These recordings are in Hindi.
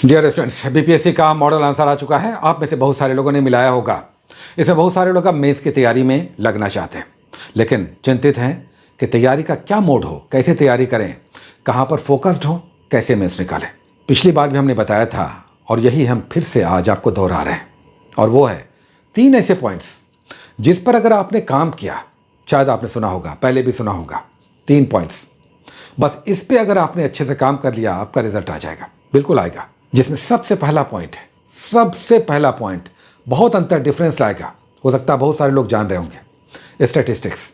डियर स्टूडेंट्स, बीपीएससी का मॉडल आंसर आ चुका है। आप में से बहुत सारे लोगों ने मिलाया होगा। इसमें बहुत सारे लोग अब मेंस की तैयारी में लगना चाहते हैं, लेकिन चिंतित हैं कि तैयारी का क्या मोड हो, कैसे तैयारी करें, कहाँ पर फोकस्ड हो, कैसे मेंस निकालें। पिछली बार भी हमने बताया था और यही हम फिर से आज आपको दोहरा रहे हैं, और वो है 3 ऐसे पॉइंट्स जिस पर अगर आपने काम किया, शायद आपने सुना होगा, पहले भी सुना होगा, 3 पॉइंट्स, बस इस पे अगर आपने अच्छे से काम कर लिया, आपका रिजल्ट आ जाएगा, बिल्कुल आएगा। जिसमें सबसे पहला पॉइंट है, सबसे पहला पॉइंट बहुत अंतर डिफरेंस लाएगा। हो सकता है बहुत सारे लोग जान रहे होंगे। स्टैटिस्टिक्स,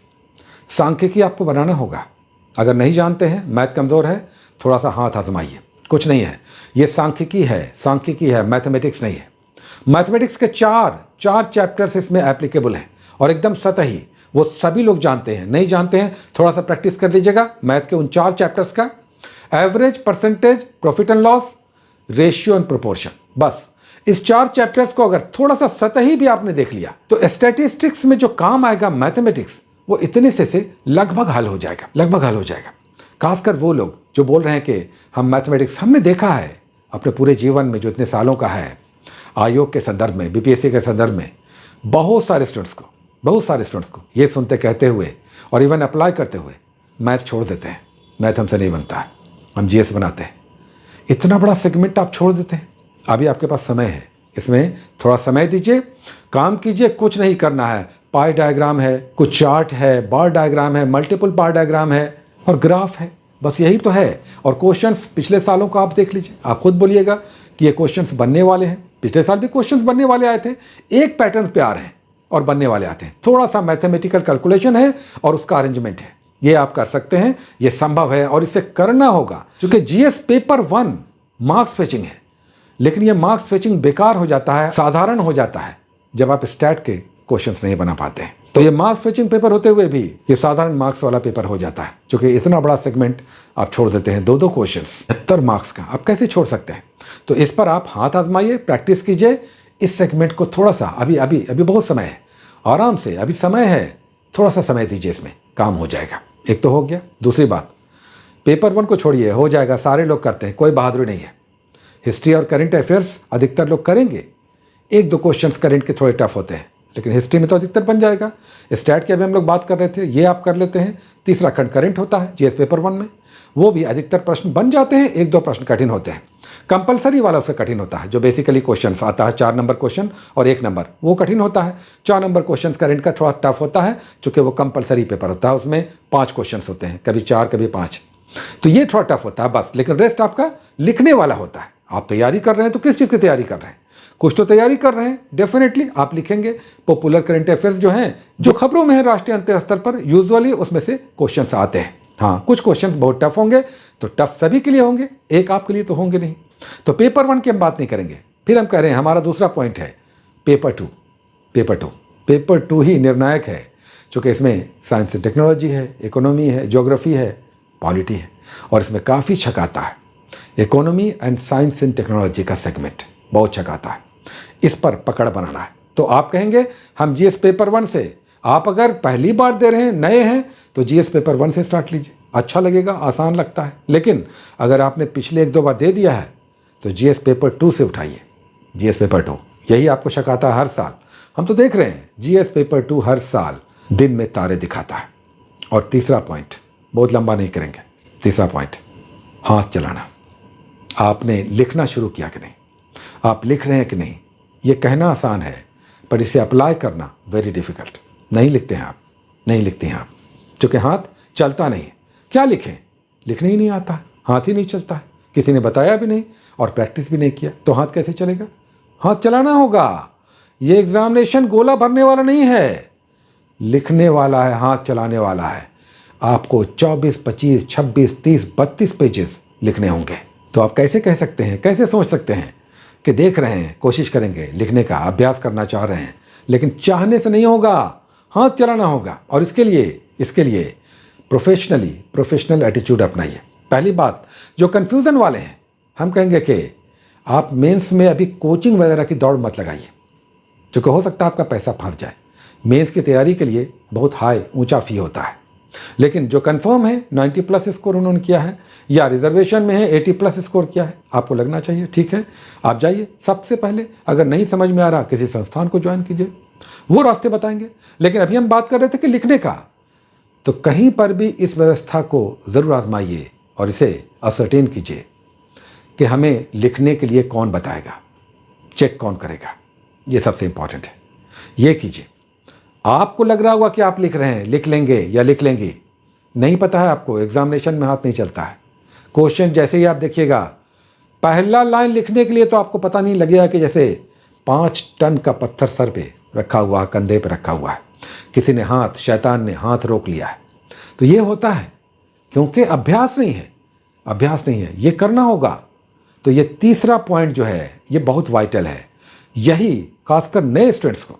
सांख्यिकी आपको बनाना होगा। अगर नहीं जानते हैं, मैथ कमज़ोर है, थोड़ा सा हाथ आजमाइए, कुछ नहीं है, ये सांख्यिकी है, मैथमेटिक्स नहीं है। मैथमेटिक्स के चार चैप्टर्स इसमें एप्लीकेबल हैं और एकदम सतही, वो सभी लोग जानते हैं। नहीं जानते हैं, थोड़ा सा प्रैक्टिस कर लीजिएगा मैथ के उन 4 चैप्टर्स का। Average, percentage, profit and loss, ratio and proportion, बस इस 4 चैप्टर्स को अगर थोड़ा सा सतही भी आपने देख लिया तो स्टैटिस्टिक्स में जो काम आएगा मैथमेटिक्स, वो इतने से लगभग हल हो जाएगा। खासकर वो लोग जो बोल रहे हैं कि हम मैथमेटिक्स, हमने देखा है अपने पूरे जीवन में जो इतने सालों का है, आयोग के संदर्भ में, बीपीएससी के संदर्भ में, बहुत सारे स्टूडेंट्स को ये सुनते कहते हुए और इवन अप्लाई करते हुए मैथ छोड़ देते हैं। मैथ हमसे नहीं बनता है, हम जीएस बनाते हैं। इतना बड़ा सेगमेंट आप छोड़ देते हैं। अभी आपके पास समय है, इसमें थोड़ा समय दीजिए, काम कीजिए। कुछ नहीं करना है, पाई डायग्राम है, कुछ चार्ट है, बार डायग्राम है, मल्टीपल बार डायग्राम है और ग्राफ है, बस यही तो है। और क्वेश्चंस पिछले सालों को आप देख लीजिए, आप खुद बोलिएगा कि ये क्वेश्चंस बनने वाले हैं। पिछले साल भी क्वेश्चंस बनने वाले आए थे, एक पैटर्न पे आ रहे हैं और बनने वाले आते हैं। थोड़ा सा मैथमेटिकल कैलकुलेशन है और उसका अरेंजमेंट है, ये आप कर सकते हैं, ये संभव है और इसे करना होगा। क्योंकि जीएस पेपर 1 मार्क्स फेचिंग है, लेकिन ये मार्क्स फेचिंग बेकार हो जाता है, साधारण हो जाता है जब आप स्टैट के क्वेश्चंस नहीं बना पाते हैं। तो ये मार्क्स फेचिंग पेपर होते हुए भी ये साधारण मार्क्स वाला पेपर हो जाता है, क्योंकि इतना बड़ा सेगमेंट आप छोड़ देते हैं। 2 क्वेश्चंस 70 मार्क्स का आप कैसे छोड़ सकते हैं? तो इस पर आप हाथ आजमाइए, प्रैक्टिस कीजिए। इस सेगमेंट को थोड़ा सा अभी बहुत समय है, आराम से अभी समय है, थोड़ा सा समय दीजिए, इसमें काम हो जाएगा। एक तो हो गया। दूसरी बात, पेपर 1 को छोड़िए, हो जाएगा, सारे लोग करते हैं, कोई बहादुरी नहीं है। हिस्ट्री और करंट अफेयर्स अधिकतर लोग करेंगे। 1-2 क्वेश्चंस करंट के थोड़े टफ होते हैं, लेकिन हिस्ट्री में तो अधिकतर बन जाएगा। स्टैट की अभी हम लोग बात कर रहे थे, ये आप कर लेते हैं। तीसरा खंड करंट होता है जीएस पेपर 1 में, वो भी अधिकतर प्रश्न बन जाते हैं। 1-2 प्रश्न कठिन होते हैं। कंपलसरी वाला उससे कठिन होता है, जो बेसिकली क्वेश्चन आता है 4 नंबर क्वेश्चन और 1 नंबर, वो कठिन होता है। 4 नंबर क्वेश्चन करंट का थोड़ा टफ होता है, चूँकि वो कंपलसरी पेपर होता है, उसमें 5 क्वेश्चन होते हैं, कभी 4 कभी 5, तो ये थोड़ा टफ होता है बस। लेकिन रेस्ट आपका लिखने वाला होता है। आप तैयारी कर रहे हैं तो किस चीज़ की तैयारी कर रहे हैं? कुछ तो तैयारी कर रहे हैं, डेफिनेटली आप लिखेंगे। पॉपुलर करंट अफेयर्स जो हैं, जो खबरों में है राष्ट्रीय अंतर्राष्ट्रीय स्तर पर, यूजुअली उसमें से क्वेश्चंस आते हैं। हाँ, कुछ क्वेश्चंस बहुत टफ होंगे, तो टफ सभी के लिए होंगे, एक आपके लिए तो होंगे नहीं। तो पेपर 1 की हम बात नहीं करेंगे। फिर हम कह रहे हैं हमारा दूसरा पॉइंट है पेपर 2। पेपर 2 ही निर्णायक है, क्योंकि इसमें साइंस एंड टेक्नोलॉजी है, इकोनॉमी है, ज्योग्राफी है, पॉलिटी है, और इसमें काफ़ी छकाता है। Economy and science and technology का सेगमेंट बहुत छकाता है, इस पर पकड़ बनाना है। तो आप कहेंगे हम जीएस पेपर 1 से, आप अगर पहली बार दे रहे हैं, नए हैं, तो जीएस पेपर 1 से स्टार्ट लीजिए, अच्छा लगेगा, आसान लगता है। लेकिन अगर आपने पिछले 1-2 बार दे दिया है, तो जीएस पेपर 2 से उठाइए। जीएस पेपर 2 यही आपको छकाता है हर साल। हम तो देख रहे हैं जीएस पेपर 2 हर साल दिन में तारे दिखाता है। और तीसरा पॉइंट, बहुत लंबा नहीं करेंगे, तीसरा पॉइंट, हाथ चलाना। आपने लिखना शुरू किया कि नहीं? आप लिख रहे हैं कि नहीं? ये कहना आसान है, पर इसे अप्लाई करना वेरी डिफिकल्ट। नहीं लिखते हैं आप, क्योंकि हाथ चलता नहीं है। क्या लिखें? लिखने ही नहीं आता, हाथ ही नहीं चलता है। किसी ने बताया भी नहीं और प्रैक्टिस भी नहीं किया, तो हाथ कैसे चलेगा? हाथ चलाना होगा। ये एग्जामिनेशन गोला भरने वाला नहीं है, लिखने वाला है, हाथ चलाने वाला है। आपको 24, 25, 26, 30, 32 पेजेस लिखने होंगे। तो आप कैसे कह सकते हैं, कैसे सोच सकते हैं कि देख रहे हैं, कोशिश करेंगे लिखने का, अभ्यास करना चाह रहे हैं, लेकिन चाहने से नहीं होगा, हाथ चलाना होगा। और इसके लिए प्रोफेशनल एटीट्यूड अपनाइए। पहली बात, जो कन्फ्यूज़न वाले हैं, हम कहेंगे कि आप मेंस में अभी कोचिंग वगैरह की दौड़ मत लगाइए, क्योंकि हो सकता है आपका पैसा फंस जाए। मेंस की तैयारी के लिए बहुत हाई ऊंचा फ़ी होता है। लेकिन जो कंफर्म है 90 प्लस स्कोर उन्होंने किया है या रिजर्वेशन में है 80 प्लस स्कोर किया है, आपको लगना चाहिए। ठीक है, आप जाइए, सबसे पहले अगर नहीं समझ में आ रहा किसी संस्थान को ज्वाइन कीजिए, वो रास्ते बताएंगे। लेकिन अभी हम बात कर रहे थे कि लिखने का, तो कहीं पर भी इस व्यवस्था को ज़रूर आजमाइए और इसे असर्टेन कीजिए कि हमें लिखने के लिए कौन बताएगा, चेक कौन करेगा, ये सबसे इंपॉर्टेंट है। ये कीजिए। आपको लग रहा होगा कि आप लिख रहे हैं, लिख लेंगे या लिख लेंगी, नहीं पता है आपको, एग्जामिनेशन में हाथ नहीं चलता है। क्वेश्चन जैसे ही आप देखिएगा, पहला लाइन लिखने के लिए तो आपको पता नहीं लगेगा कि जैसे 5 टन का पत्थर सर पे रखा हुआ, कंधे पे रखा हुआ है, किसी ने हाथ, शैतान ने हाथ रोक लिया है। तो ये होता है क्योंकि अभ्यास नहीं है, अभ्यास नहीं है, ये करना होगा। तो ये तीसरा पॉइंट जो है ये बहुत वाइटल है। यही खासकर नए स्टूडेंट्स को,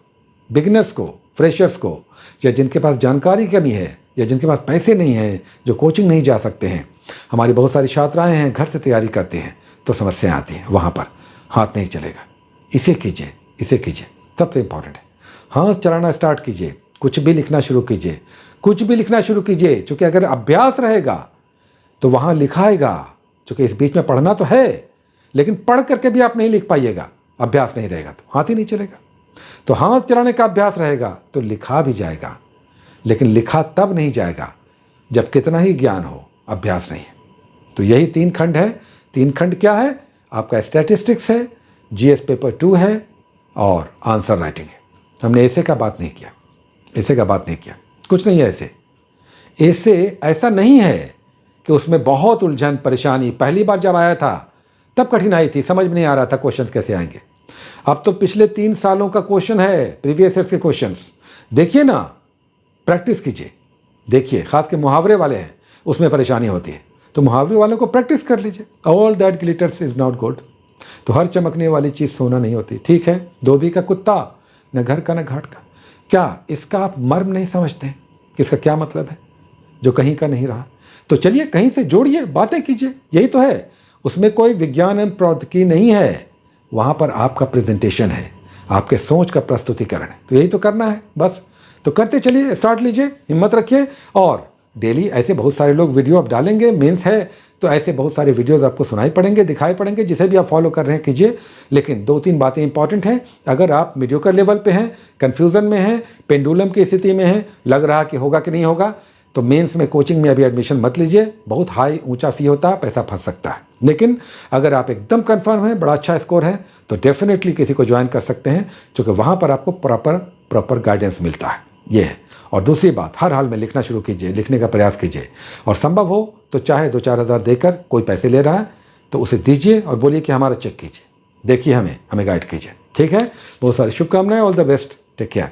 बिगिनर्स को, फ्रेशर्स को, या जिनके पास जानकारी की कमी है या जिनके पास पैसे नहीं हैं, जो कोचिंग नहीं जा सकते हैं। हमारी बहुत सारी छात्राएं हैं घर से तैयारी करते हैं तो समस्याएं आती हैं, वहाँ पर हाथ नहीं चलेगा। इसे कीजिए, इसे कीजिए, सबसे इंपॉर्टेंट है। हाथ चलाना स्टार्ट कीजिए, कुछ भी लिखना शुरू कीजिए, कुछ भी लिखना शुरू कीजिए। चूँकि अगर अभ्यास रहेगा तो वहाँ लिखाएगा। चूँकि इस बीच में पढ़ना तो है, लेकिन पढ़ करके भी आप नहीं लिख पाइएगा, अभ्यास नहीं रहेगा तो हाथ ही नहीं चलेगा। तो हाथ चलाने का अभ्यास रहेगा तो लिखा भी जाएगा, लेकिन लिखा तब नहीं जाएगा जब कितना ही ज्ञान हो, अभ्यास नहीं है। तो यही 3 खंड है। 3 खंड क्या है? आपका स्टैटिस्टिक्स है, जीएस पेपर 2 है और आंसर राइटिंग है। हमने ऐसे का बात नहीं किया, ऐसे का बात नहीं किया, कुछ नहीं है ऐसे। ऐसे ऐसा नहीं है कि उसमें बहुत उलझन परेशानी। पहली बार जब आया था तब कठिनाई थी, समझ में नहीं आ रहा था क्वेश्चंस कैसे आएंगे। अब तो पिछले 3 सालों का क्वेश्चन है, प्रीवियस ईयर्स के क्वेश्चंस देखिए ना, प्रैक्टिस कीजिए। देखिए, खास के मुहावरे वाले हैं, उसमें परेशानी होती है, तो मुहावरे वालों को प्रैक्टिस कर लीजिए। All that glitters is not gold. तो हर चमकने वाली चीज़ सोना नहीं होती। ठीक है, धोबी का कुत्ता, न घर का न घाट का। क्या इसका आप मर्म नहीं समझते कि इसका क्या मतलब है, जो कहीं का नहीं रहा? तो चलिए कहीं से जोड़िए, बातें कीजिए, यही तो है। उसमें कोई विज्ञान एवं प्रौद्योगिकी नहीं है, वहाँ पर आपका प्रेजेंटेशन है, आपके सोच का प्रस्तुतिकरण है। तो यही तो करना है बस। तो करते चलिए, स्टार्ट लीजिए, हिम्मत रखिए। और डेली ऐसे बहुत सारे लोग वीडियो आप डालेंगे, मेंस है तो ऐसे बहुत सारे वीडियोस आपको सुनाई पड़ेंगे, दिखाई पड़ेंगे, जिसे भी आप फॉलो कर रहे हैं कीजिए। लेकिन 2-3 बातें इंपॉर्टेंट हैं। अगर आप मीडियोकर लेवल पे हैं, कन्फ्यूज़न में हैं, पेंडुलम की स्थिति में हैं, लग रहा कि होगा कि नहीं होगा, तो मेंस में कोचिंग में अभी एडमिशन मत लीजिए। बहुत हाई ऊंचा फी होता है, पैसा फंस सकता है। लेकिन अगर आप एकदम कंफर्म हैं, बड़ा अच्छा स्कोर है, तो डेफिनेटली किसी को ज्वाइन कर सकते हैं, क्योंकि वहाँ पर आपको प्रॉपर गाइडेंस मिलता है। ये है। और दूसरी बात, हर हाल में लिखना शुरू कीजिए, लिखने का प्रयास कीजिए। और संभव हो तो चाहे 2-4 हज़ार देकर कोई पैसे ले रहा है तो उसे दीजिए और बोलिए कि हमारा चेक कीजिए, देखिए हमें गाइड कीजिए। ठीक है, बहुत सारी शुभकामनाएं, all the best, take care.